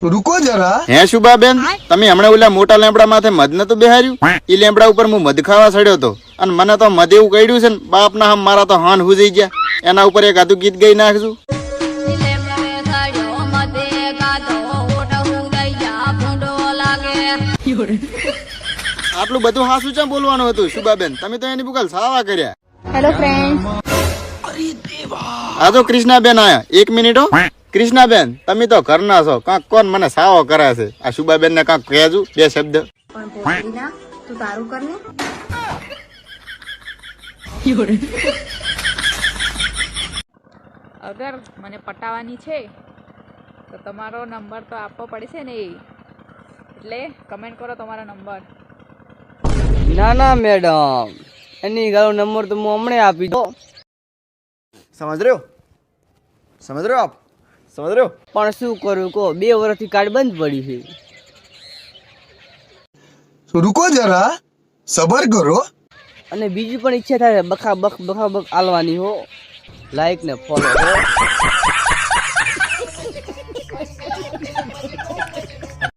रुको जरा। હે શુભાબેન, તમે હમણાં ઓલા મોટા લેમડા માથે મધ નતું બેહાર્યું? ઈ લેમડા ઉપર હું મધ ખાવા સડ્યો તો અને મને તો મધ એવું કઈડ્યું છે ને બાપ ના હમ મારા તો હાન હુજઈ ગયા. એના ઉપર એક આધું ગીત ગઈ નાખશું. આટલું બધું હાસું ચા બોલવાનું હતું શુભાબેન? તમે તો એની બુકલ સાવા કર્યા. Hello friend. આ તો કૃષ્ણાબેન આયા. 1 મિનિટ હો. કૃષ્ણાબેન, તમે તો ઘરના છો, કાંક કોણ મને સાવો કરે છે? આ શુભાબેન ને કાંક કહેજો 2 શબ્દ. પણ પોતીના તું તારું કર ને. અગર મને પટાવાની છે તો તમારો નંબર તો આપવો પડશે ને, એટલે કમેન્ટ કરો તમારો નંબર. ના ના મેડમ, એની ગાળો નંબર તો હું હમણાં આપી દો. समझ रहे हो? समझ रहे हो आप? समझ रहे हो? પણ શું કરું કહો, 2 વર્ષથી કાર્ડ બંધ પડ્યું છે. रुको जरा, सबर करो. અને બીજી પણ ઈચ્છા થાય બખા બખ આલવાની હો. લાઈક ને ફોલો હો.